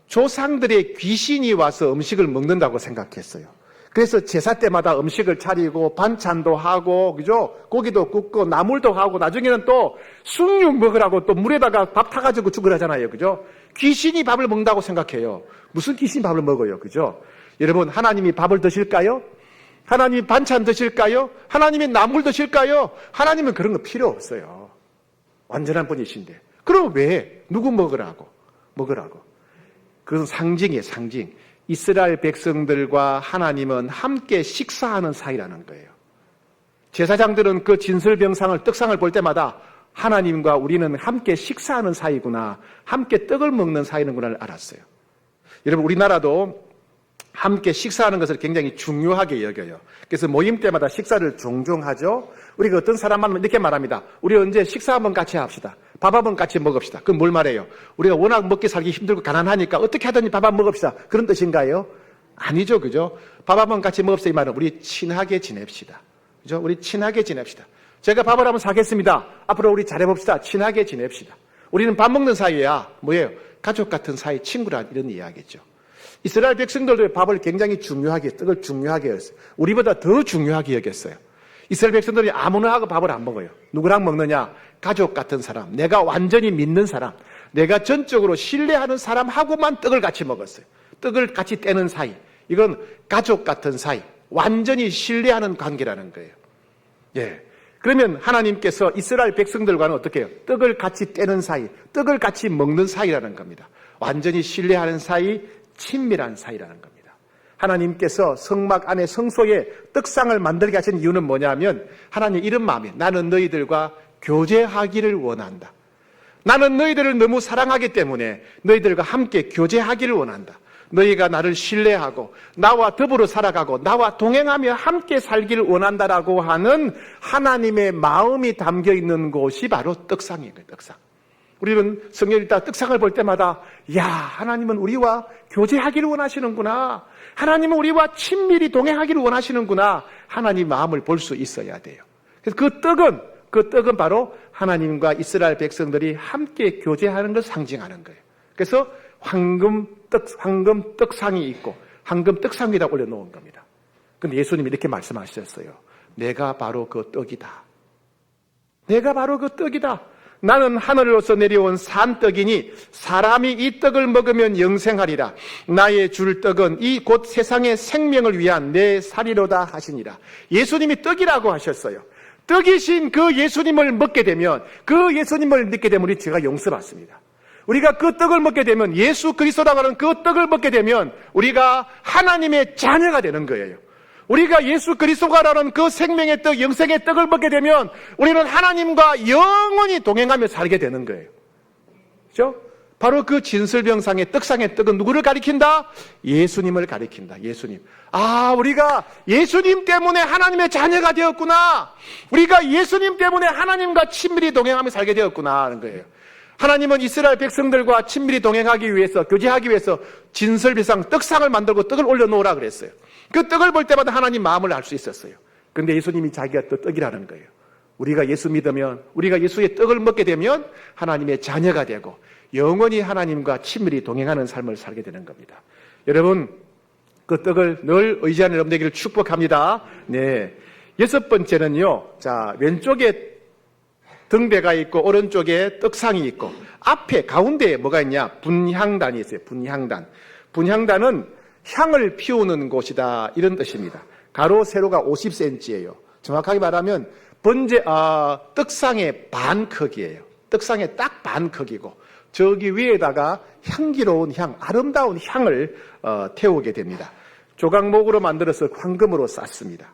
조상들의 귀신이 와서 음식을 먹는다고 생각했어요. 그래서 제사 때마다 음식을 차리고 반찬도 하고, 그죠? 고기도 굽고 나물도 하고 나중에는 또 숭늉 먹으라고 또 물에다가 밥 타가지고 죽으라잖아요. 그죠? 귀신이 밥을 먹는다고 생각해요. 무슨 귀신이 밥을 먹어요? 그죠? 여러분, 하나님이 밥을 드실까요? 하나님이 반찬 드실까요? 하나님이 나물 드실까요? 하나님은 그런 거 필요 없어요. 완전한 분이신데. 그럼 왜? 누구 먹으라고? 그것은 상징이에요, 상징. 이스라엘 백성들과 하나님은 함께 식사하는 사이라는 거예요. 제사장들은 그 진설병상을, 떡상을 볼 때마다 하나님과 우리는 함께 식사하는 사이구나, 함께 떡을 먹는 사이는구나를 알았어요. 여러분, 우리나라도 함께 식사하는 것을 굉장히 중요하게 여겨요. 그래서 모임 때마다 식사를 종종 하죠. 우리가 어떤 사람 만나면 이렇게 말합니다. 우리 언제 식사 한번 같이 합시다. 밥 한번 같이 먹읍시다. 그건 뭘 말해요? 우리가 워낙 먹기 살기 힘들고 가난하니까 어떻게 하든지 밥 한번 먹읍시다. 그런 뜻인가요? 아니죠. 그죠? 밥 한번 같이 먹읍시다. 이 말은 우리 친하게 지냅시다. 그죠? 우리 친하게 지냅시다. 제가 밥을 한번 사겠습니다. 앞으로 우리 잘해봅시다. 친하게 지냅시다. 우리는 밥 먹는 사이야. 뭐예요? 가족 같은 사이, 친구라 이런 이야기죠. 이스라엘 백성들도 밥을 굉장히 중요하게, 떡을 중요하게 여겼어요. 우리보다 더 중요하게 여겼어요. 이스라엘 백성들이 아무나 하고 밥을 안 먹어요. 누구랑 먹느냐? 가족 같은 사람, 내가 완전히 믿는 사람, 내가 전적으로 신뢰하는 사람하고만 떡을 같이 먹었어요. 떡을 같이 떼는 사이. 이건 가족 같은 사이, 완전히 신뢰하는 관계라는 거예요. 예. 그러면 하나님께서 이스라엘 백성들과는 어떻게 해요? 떡을 같이 떼는 사이, 떡을 같이 먹는 사이라는 겁니다. 완전히 신뢰하는 사이, 친밀한 사이라는 겁니다. 하나님께서 성막 안에 성소에 떡상을 만들게 하신 이유는 뭐냐면 하나님 이런 마음이에요. 나는 너희들과 교제하기를 원한다. 나는 너희들을 너무 사랑하기 때문에 너희들과 함께 교제하기를 원한다. 너희가 나를 신뢰하고 나와 더불어 살아가고 나와 동행하며 함께 살기를 원한다라고 하는 하나님의 마음이 담겨있는 곳이 바로 떡상이에요. 떡상. 우리는 성경 읽다 떡상을 볼 때마다 야, 하나님은 우리와 교제하기를 원하시는구나. 하나님은 우리와 친밀히 동행하기를 원하시는구나. 하나님 마음을 볼 수 있어야 돼요. 그래서 그 떡은 바로 하나님과 이스라엘 백성들이 함께 교제하는 걸 상징하는 거예요. 그래서 황금 떡상이 있고 황금 떡상 위에다 올려놓은 겁니다. 근데 예수님이 이렇게 말씀하셨어요. 내가 바로 그 떡이다. 내가 바로 그 떡이다. 나는 하늘로서 내려온 산떡이니 사람이 이 떡을 먹으면 영생하리라. 나의 줄 떡은 이 곧 세상의 생명을 위한 내 살이로다 하시니라. 예수님이 떡이라고 하셨어요. 떡이신 그 예수님을 먹게 되면, 그 예수님을 믿게 되면 우리 죄가 용서받습니다. 우리가 그 떡을 먹게 되면, 예수 그리스도라고 하는 그 떡을 먹게 되면 우리가 하나님의 자녀가 되는 거예요. 우리가 예수 그리스도라는 그 생명의 떡, 영생의 떡을 먹게 되면 우리는 하나님과 영원히 동행하며 살게 되는 거예요. 그렇죠? 바로 그 진설병상의 떡상의 떡은 누구를 가리킨다? 예수님을 가리킨다. 예수님. 아, 우리가 예수님 때문에 하나님의 자녀가 되었구나. 우리가 예수님 때문에 하나님과 친밀히 동행하며 살게 되었구나 하는 거예요. 하나님은 이스라엘 백성들과 친밀히 동행하기 위해서, 교제하기 위해서 진설비상 떡상을 만들고 떡을 올려놓으라 그랬어요. 그 떡을 볼 때마다 하나님 마음을 알 수 있었어요. 그런데 예수님이 자기가 또 떡이라는 거예요. 우리가 예수 믿으면, 우리가 예수의 떡을 먹게 되면 하나님의 자녀가 되고 영원히 하나님과 친밀히 동행하는 삶을 살게 되는 겁니다. 여러분, 그 떡을 늘 의지하는 여러분 되기를 축복합니다. 네. 6번째는요, 자, 왼쪽에 등대가 있고 오른쪽에 떡상이 있고 앞에 가운데에 뭐가 있냐? 분향단이 있어요. 분향단. 분향단은 향을 피우는 곳이다, 이런 뜻입니다. 가로 세로가 50cm예요. 정확하게 말하면 떡상의 반 크기예요. 떡상의 딱 반 크기고 저기 위에다가 향기로운 향, 아름다운 향을 태우게 됩니다. 조각목으로 만들어서 황금으로 쌌습니다.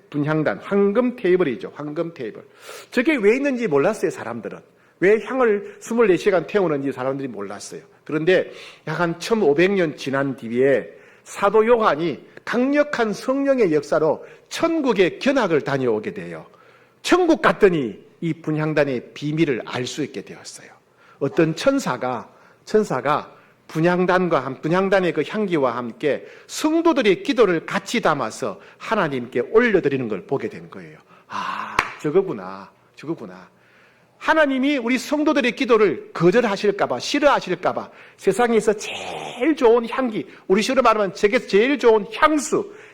분향단, 황금 테이블이죠. 황금 테이블. 저게 왜 있는지 몰랐어요, 사람들은. 왜 향을 24시간 태우는지 사람들이 몰랐어요. 그런데 약 한 1500년 지난 뒤에 사도 요한이 강력한 성령의 역사로 천국의 견학을 다녀오게 돼요. 천국 갔더니 이 분향단의 비밀을 알 수 있게 되었어요. 어떤 천사가 분향단의 그 향기와 함께 성도들의 기도를 같이 담아서 하나님께 올려드리는 걸 보게 된 거예요. 아, 저거구나. 하나님이 우리 성도들의 기도를 거절하실까봐, 싫어하실까봐 세상에서 제일 좋은 향기, 우리 식으로 말하면 세계에서 제일 좋은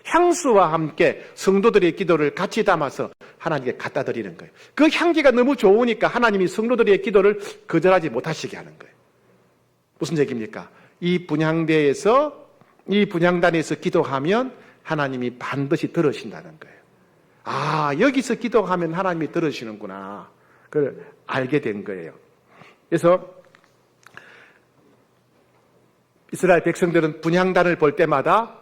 향수와 함께 성도들의 기도를 같이 담아서 하나님께 갖다 드리는 거예요. 그 향기가 너무 좋으니까 하나님이 성도들의 기도를 거절하지 못하시게 하는 거예요. 무슨 얘기입니까? 이 분향단에서 기도하면 하나님이 반드시 들으신다는 거예요. 아, 여기서 기도하면 하나님이 들으시는구나. 그걸 알게 된 거예요. 그래서 이스라엘 백성들은 분향단을 볼 때마다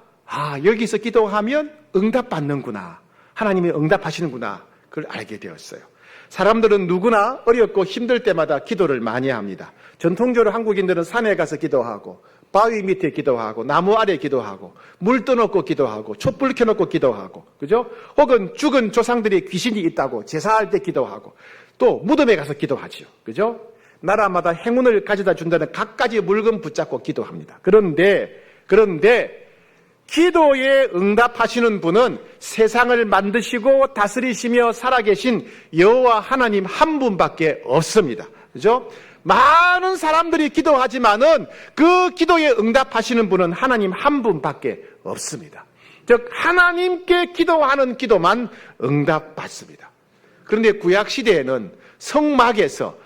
여기서 기도하면 응답받는구나. 하나님이 응답하시는구나. 그걸 알게 되었어요. 사람들은 누구나 어렵고 힘들 때마다 기도를 많이 합니다. 전통적으로 한국인들은 산에 가서 기도하고 바위 밑에 기도하고 나무 아래 기도하고 물 떠놓고 기도하고 촛불 켜놓고 기도하고, 그죠? 혹은 죽은 조상들이 귀신이 있다고 제사할 때 기도하고 또 무덤에 가서 기도하죠. 그죠? 나라마다 행운을 가져다 준다는 갖가지 물건 붙잡고 기도합니다. 그런데 기도에 응답하시는 분은 세상을 만드시고 다스리시며 살아계신 여호와 하나님 한 분밖에 없습니다. 그죠? 많은 사람들이 기도하지만은 그 기도에 응답하시는 분은 하나님 한 분밖에 없습니다. 즉 하나님께 기도하는 기도만 응답받습니다. 그런데 구약시대에는 성막에서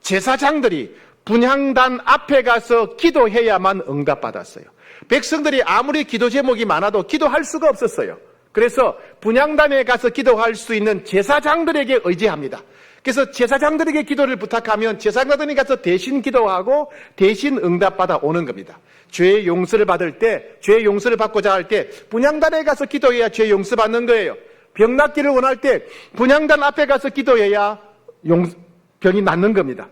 제사장들이 분향단 앞에 가서 기도해야만 응답받았어요. 백성들이 아무리 기도 제목이 많아도 기도할 수가 없었어요. 그래서 분향단에 가서 기도할 수 있는 제사장들에게 의지합니다. 그래서 제사장들에게 기도를 부탁하면 제사장들이 가서 대신 기도하고 대신 응답받아 오는 겁니다. 죄의 용서를 받고자 할 때 분향단에 가서 기도해야 죄 용서받는 거예요. 병 낫기를 원할 때 분향단 앞에 가서 기도해야 병이 낫는 겁니다.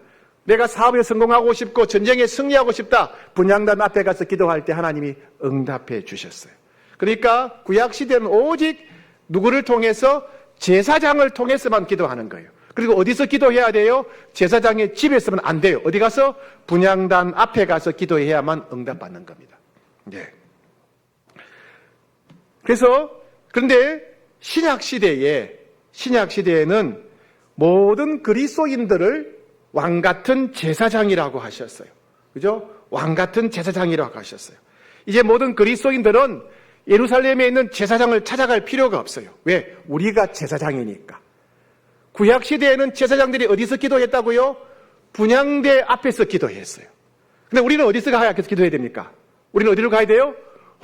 내가 사업에 성공하고 싶고 전쟁에 승리하고 싶다. 분향단 앞에 가서 기도할 때 하나님이 응답해 주셨어요. 그러니까 구약시대는 오직 누구를 통해서? 제사장을 통해서만 기도하는 거예요. 그리고 어디서 기도해야 돼요? 제사장의 집에서는 안 돼요. 어디 가서? 분향단 앞에 가서 기도해야만 응답받는 겁니다. 네. 그런데 신약시대에는 모든 그리스도인들을 왕같은 제사장이라고 하셨어요. 그죠? 왕같은 제사장이라고 하셨어요. 이제 모든 그리스도인들은 예루살렘에 있는 제사장을 찾아갈 필요가 없어요. 왜? 우리가 제사장이니까. 구약시대에는 제사장들이 어디서 기도했다고요? 분향대 앞에서 기도했어요. 근데 우리는 어디서 가야 기도해야 됩니까? 우리는 어디로 가야 돼요?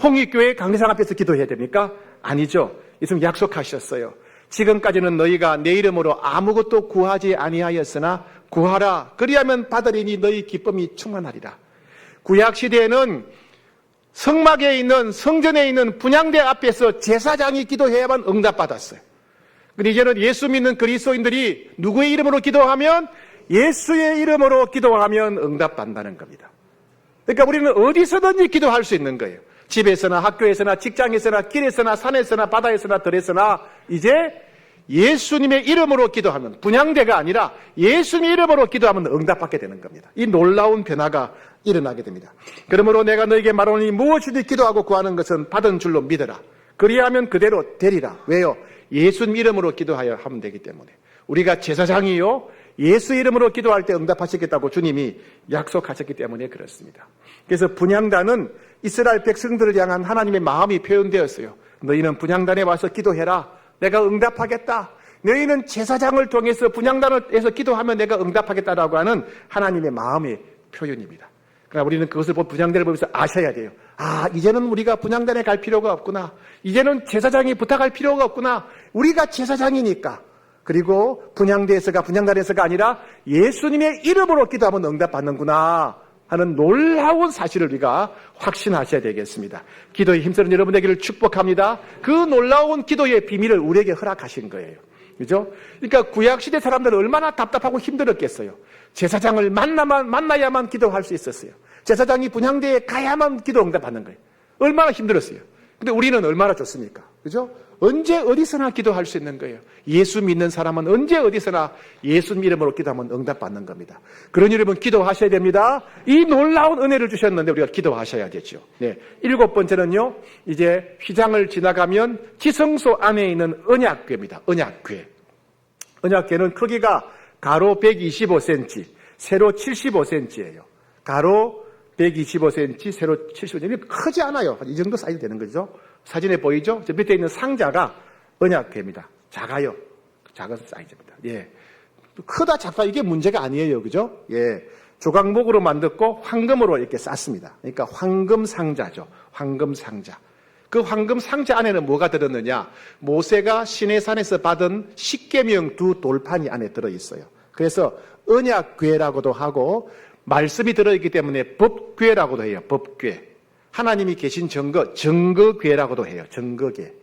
홍익교회 강대상 앞에서 기도해야 됩니까? 아니죠. 예수님 약속하셨어요. 지금까지는 너희가 내 이름으로 아무것도 구하지 아니하였으나 구하라. 그리하면 받으리니 너희 기쁨이 충만하리라. 구약시대에는 성막에 있는 성전에 있는 분향대 앞에서 제사장이 기도해야만 응답받았어요. 근데 이제는 예수 믿는 그리스도인들이 누구의 이름으로 기도하면 예수의 이름으로 기도하면 응답받는다는 겁니다. 그러니까 우리는 어디서든지 기도할 수 있는 거예요. 집에서나 학교에서나 직장에서나 길에서나 산에서나 바다에서나 들에서나 이제 예수님의 이름으로 기도하면 분향대가 아니라 예수님의 이름으로 기도하면 응답받게 되는 겁니다. 이 놀라운 변화가 일어나게 됩니다. 그러므로 내가 너에게 말하노니 무엇이든지 기도하고 구하는 것은 받은 줄로 믿어라. 그리하면 그대로 되리라. 왜요? 예수님 이름으로 기도하여 하면 되기 때문에. 우리가 제사장이요 예수 이름으로 기도할 때 응답하시겠다고 주님이 약속하셨기 때문에 그렇습니다. 그래서 분향단은 이스라엘 백성들을 향한 하나님의 마음이 표현되었어요. 너희는 분향단에 와서 기도해라. 내가 응답하겠다. 너희는 제사장을 통해서 분향단에서 기도하면 내가 응답하겠다라고 하는 하나님의 마음의 표현입니다. 그러나 우리는 그것을 분향단을 보면서 아셔야 돼요. 이제는 우리가 분향단에 갈 필요가 없구나. 이제는 제사장이 부탁할 필요가 없구나. 우리가 제사장이니까. 그리고 분향단에서가 아니라 예수님의 이름으로 기도하면 응답받는구나 하는 놀라운 사실을 우리가 확신하셔야 되겠습니다. 기도에 힘쓰는 여러분 되기를 축복합니다. 그 놀라운 기도의 비밀을 우리에게 허락하신 거예요. 그죠? 그러니까 구약시대 사람들은 얼마나 답답하고 힘들었겠어요. 제사장을 만나야만 기도할 수 있었어요. 제사장이 분향대에 가야만 기도 응답받는 거예요. 얼마나 힘들었어요. 근데 우리는 얼마나 좋습니까? 그죠? 언제 어디서나 기도할 수 있는 거예요. 예수 믿는 사람은 언제 어디서나 예수 이름으로 기도하면 응답받는 겁니다. 그러니 여러분 기도하셔야 됩니다. 이 놀라운 은혜를 주셨는데 우리가 기도하셔야 되죠. 네. 7번째는요. 이제 휘장을 지나가면 지성소 안에 있는 언약궤입니다. 언약궤. 언약궤는 크기가 가로 125cm, 세로 75cm예요. 가로 125cm, 세로 75cm. 크지 않아요. 이 정도 사이즈 되는 거죠. 사진에 보이죠? 저 밑에 있는 상자가 언약궤입니다. 작아요. 작은 사이즈입니다. 예. 크다 작다 이게 문제가 아니에요. 그죠? 예. 조각목으로 만들고 황금으로 이렇게 쌌습니다. 그러니까 황금 상자죠. 황금 상자. 그 황금 상자 안에는 뭐가 들었느냐? 모세가 시내산에서 받은 십계명 2 돌판이 안에 들어 있어요. 그래서 언약궤라고도 하고 말씀이 들어있기 때문에 법궤라고도 해요. 법궤. 하나님이 계신 증거궤라고도 해요. 증거궤.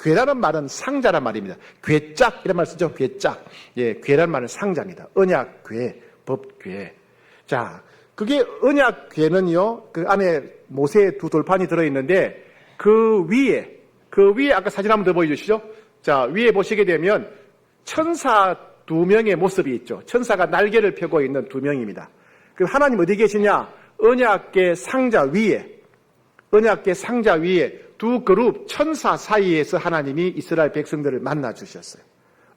궤라는 말은 상자란 말입니다. 궤짝 이런 말 쓰죠. 궤짝. 예, 궤라는 말은 상자입니다. 언약궤, 법궤. 자, 그게 언약궤는요. 그 안에 모세의 2 돌판이 들어 있는데 그 위에 아까 사진 한번 더 보여주시죠. 자, 위에 보시게 되면 천사 2명의 모습이 있죠. 천사가 날개를 펴고 있는 2명입니다. 그 하나님 어디 계시냐? 언약궤 상자 위에 2 그룹 천사 사이에서 하나님이 이스라엘 백성들을 만나 주셨어요.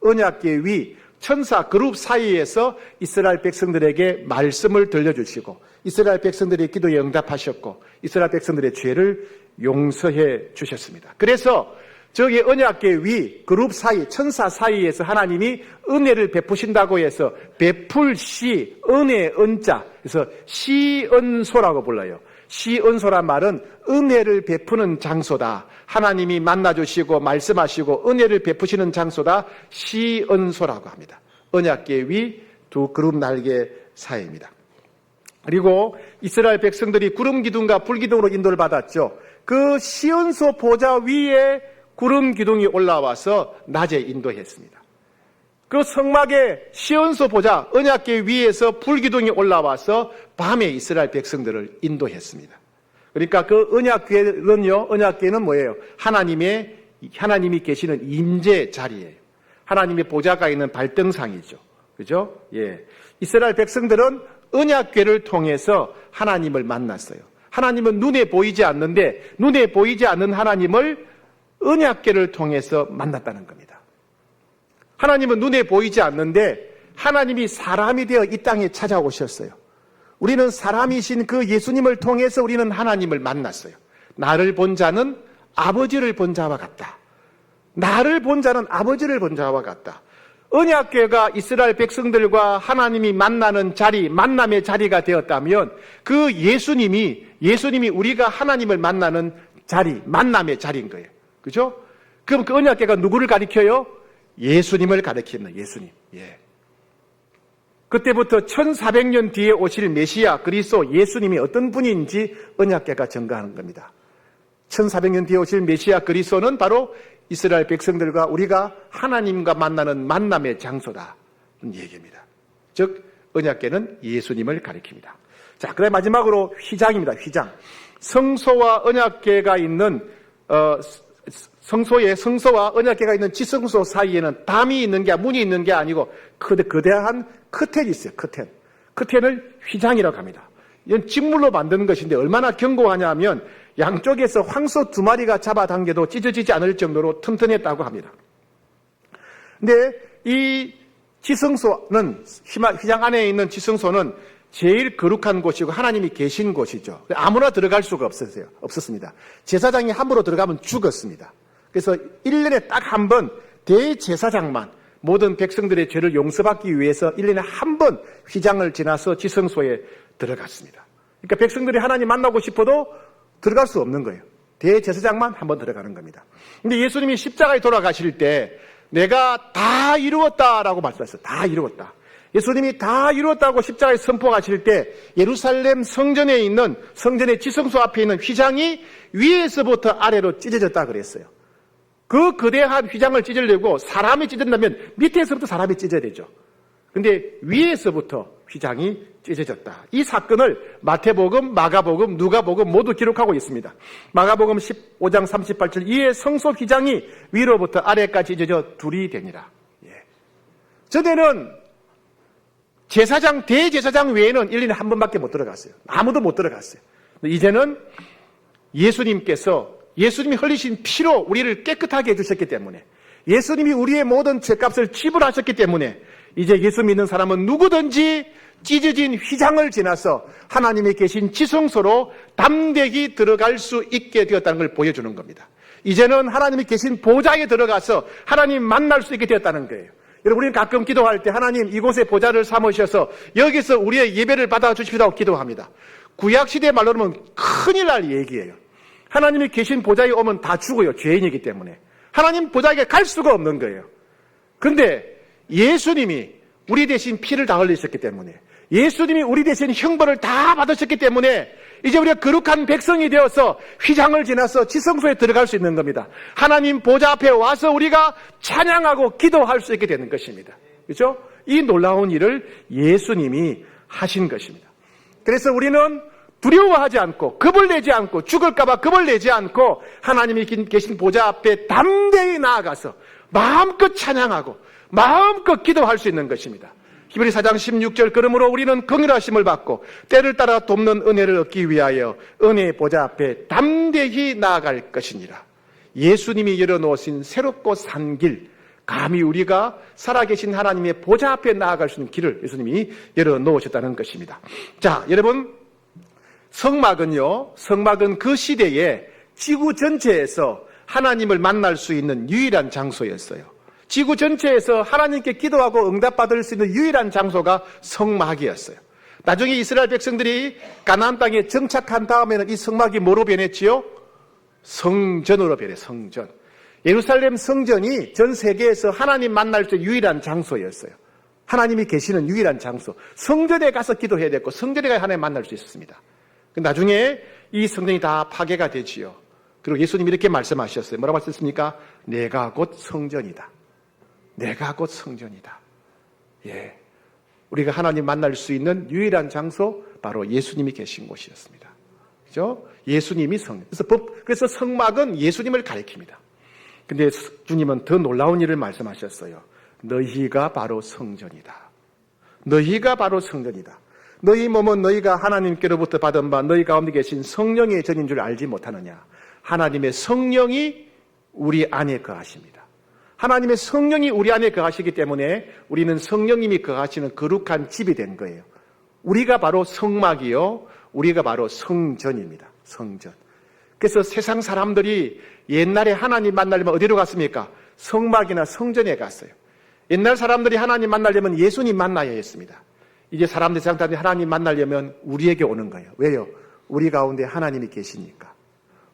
언약궤 위 천사 그룹 사이에서 이스라엘 백성들에게 말씀을 들려주시고 이스라엘 백성들의 기도에 응답하셨고 이스라엘 백성들의 죄를 용서해 주셨습니다. 그래서 저기 언약궤 위 그룹 사이 천사 사이에서 하나님이 은혜를 베푸신다고 해서 베풀시 은혜 은자 그래서 시은소라고 불러요. 시은소란 말은 은혜를 베푸는 장소다. 하나님이 만나주시고 말씀하시고 은혜를 베푸시는 장소다. 시은소라고 합니다. 언약궤 위 2 그룹 날개 사이입니다. 그리고 이스라엘 백성들이 구름 기둥과 불 기둥으로 인도를 받았죠. 그 시은소 보좌 위에 구름 기둥이 올라와서 낮에 인도했습니다. 그 성막의 시은소 보좌 언약궤 위에서 불 기둥이 올라와서 밤에 이스라엘 백성들을 인도했습니다. 그러니까 그 언약궤는 뭐예요? 하나님이 계시는 임재 자리예요. 하나님의 보좌가 있는 발등상이죠. 그죠? 예. 이스라엘 백성들은 언약궤를 통해서 하나님을 만났어요. 하나님은 눈에 보이지 않는데 눈에 보이지 않는 하나님을 언약궤를 통해서 만났다는 겁니다. 하나님은 눈에 보이지 않는데 하나님이 사람이 되어 이 땅에 찾아오셨어요. 우리는 사람이신 그 예수님을 통해서 우리는 하나님을 만났어요. 나를 본 자는 아버지를 본 자와 같다. 나를 본 자는 아버지를 본 자와 같다. 언약궤가 이스라엘 백성들과 하나님이 만나는 자리, 만남의 자리가 되었다면 그 예수님이 우리가 하나님을 만나는 자리, 만남의 자리인 거예요. 그죠? 그럼 그 언약궤가 누구를 가리켜요? 예수님을 가리킵니다. 예수님. 예. 그때부터 1400년 뒤에 오실 메시아 그리스도 예수님이 어떤 분인지 언약궤가 증거하는 겁니다. 1400년 뒤에 오실 메시아 그리스도는 바로 이스라엘 백성들과 우리가 하나님과 만나는 만남의 장소다. 얘기입니다. 즉 언약궤는 예수님을 가리킵니다. 자, 그다음 마지막으로 휘장입니다. 휘장. 성소와 언약궤가 있는 성소와 언약궤가 있는 지성소 사이에는 담이 있는 게 문이 있는 게 아니고 거대한 커튼이 있어요. 커튼을 휘장이라고 합니다. 이건 직물로 만드는 것인데 얼마나 견고하냐면 양쪽에서 황소 2마리가 잡아당겨도 찢어지지 않을 정도로 튼튼했다고 합니다. 근데 이 지성소는, 휘장 안에 있는 지성소는 제일 거룩한 곳이고 하나님이 계신 곳이죠. 아무나 들어갈 수가 없었습니다. 제사장이 함부로 들어가면 죽었습니다. 그래서 1년에 딱 한 번 대제사장만 모든 백성들의 죄를 용서받기 위해서 1년에 한 번 휘장을 지나서 지성소에 들어갔습니다. 그러니까 백성들이 하나님 만나고 싶어도 들어갈 수 없는 거예요. 대제사장만 한 번 들어가는 겁니다. 근데 예수님이 십자가에 돌아가실 때 내가 다 이루었다라고 말씀하셨어요. 다 이루었다. 예수님이 다 이루었다고 십자가에 선포하실 때 예루살렘 성전에 있는 성전의 지성소 앞에 있는 휘장이 위에서부터 아래로 찢어졌다 그랬어요. 그 거대한 휘장을 찢으려고 사람이 찢는다면 밑에서부터 사람이 찢어야 되죠. 근데 위에서부터 휘장이 찢어졌다. 이 사건을 마태복음, 마가복음, 누가복음 모두 기록하고 있습니다. 마가복음 15장 38절 이에 성소 휘장이 위로부터 아래까지 찢어져 둘이 되니라. 예. 전에는 대제사장 외에는 1년에 한 번밖에 못 들어갔어요. 아무도 못 들어갔어요. 이제는 예수님이 흘리신 피로 우리를 깨끗하게 해주셨기 때문에 예수님이 우리의 모든 죄값을 지불하셨기 때문에 이제 예수 믿는 사람은 누구든지 찢어진 휘장을 지나서 하나님이 계신 지성소로 담대히 들어갈 수 있게 되었다는 걸 보여주는 겁니다. 이제는 하나님이 계신 보좌에 들어가서 하나님 만날 수 있게 되었다는 거예요. 여러분, 우리는 가끔 기도할 때 하나님 이곳에 보좌를 삼으셔서 여기서 우리의 예배를 받아주시라고 기도합니다. 구약시대 말로 하면 큰일 날 얘기예요. 하나님이 계신 보좌에 오면 다 죽어요. 죄인이기 때문에. 하나님 보좌에 갈 수가 없는 거예요. 그런데 예수님이 우리 대신 피를 다 흘리셨기 때문에 예수님이 우리 대신 형벌을 다 받으셨기 때문에 이제 우리가 거룩한 백성이 되어서 휘장을 지나서 지성소에 들어갈 수 있는 겁니다. 하나님 보좌 앞에 와서 우리가 찬양하고 기도할 수 있게 되는 것입니다. 그렇죠? 이 놀라운 일을 예수님이 하신 것입니다. 그래서 우리는 두려워하지 않고 겁을 내지 않고 죽을까 봐 겁을 내지 않고 하나님이 계신 보좌 앞에 담대히 나아가서 마음껏 찬양하고 마음껏 기도할 수 있는 것입니다. 히브리 4장 16절 그러므로 우리는 긍휼하심을 받고 때를 따라 돕는 은혜를 얻기 위하여 은혜의 보좌 앞에 담대히 나아갈 것이니라. 예수님이 열어놓으신 새롭고 산 길, 감히 우리가 살아계신 하나님의 보좌 앞에 나아갈 수 있는 길을 예수님이 열어놓으셨다는 것입니다. 자, 여러분, 성막은 그 시대에 지구 전체에서 하나님을 만날 수 있는 유일한 장소였어요. 지구 전체에서 하나님께 기도하고 응답받을 수 있는 유일한 장소가 성막이었어요. 나중에 이스라엘 백성들이 가나안 땅에 정착한 다음에는 이 성막이 뭐로 변했지요? 성전으로 변해. 성전. 예루살렘 성전이 전 세계에서 하나님 만날 수 있는 유일한 장소였어요. 하나님이 계시는 유일한 장소. 성전에 가서 기도해야 됐고 성전에 가야 하나님 만날 수 있었습니다. 나중에 이 성전이 다 파괴가 되지요. 그리고 예수님이 이렇게 말씀하셨어요. 뭐라고 하셨습니까? 내가 곧 성전이다. 내가 곧 성전이다. 예. 우리가 하나님 만날 수 있는 유일한 장소, 바로 예수님이 계신 곳이었습니다. 그죠? 예수님이 그래서 성막은 예수님을 가리킵니다. 근데 주님은 더 놀라운 일을 말씀하셨어요. 너희가 바로 성전이다. 너희가 바로 성전이다. 너희 몸은 너희가 하나님께로부터 받은 바 너희 가운데 계신 성령의 전인 줄 알지 못하느냐. 하나님의 성령이 우리 안에 거하십니다. 하나님의 성령이 우리 안에 거하시기 때문에 우리는 성령님이 거하시는 거룩한 집이 된 거예요. 우리가 바로 성막이요, 우리가 바로 성전입니다. 성전. 그래서 세상 사람들이 옛날에 하나님 만나려면 어디로 갔습니까? 성막이나 성전에 갔어요. 옛날 사람들이 하나님 만나려면 예수님 만나야 했습니다. 이제 사람들이 하나님 만나려면 우리에게 오는 거예요. 왜요? 우리 가운데 하나님이 계시니까.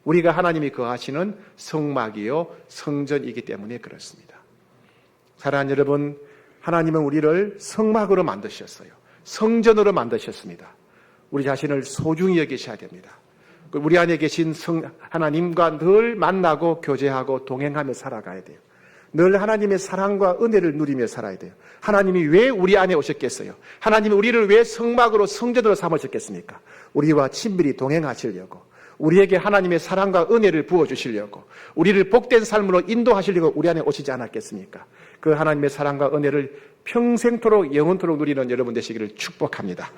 우리가 하나님이 거하시는 성막이요 성전이기 때문에 그렇습니다. 사랑하는 여러분, 하나님은 우리를 성막으로 만드셨어요. 성전으로 만드셨습니다. 우리 자신을 소중히 여기셔야 됩니다. 우리 안에 계신 하나님과 늘 만나고 교제하고 동행하며 살아가야 돼요. 늘 하나님의 사랑과 은혜를 누리며 살아야 돼요. 하나님이 왜 우리 안에 오셨겠어요? 하나님이 우리를 왜 성막으로 성전으로 삼으셨겠습니까? 우리와 친밀히 동행하시려고, 우리에게 하나님의 사랑과 은혜를 부어주시려고, 우리를 복된 삶으로 인도하시려고 우리 안에 오시지 않았겠습니까? 그 하나님의 사랑과 은혜를 평생토록 영원토록 누리는 여러분 되시기를 축복합니다.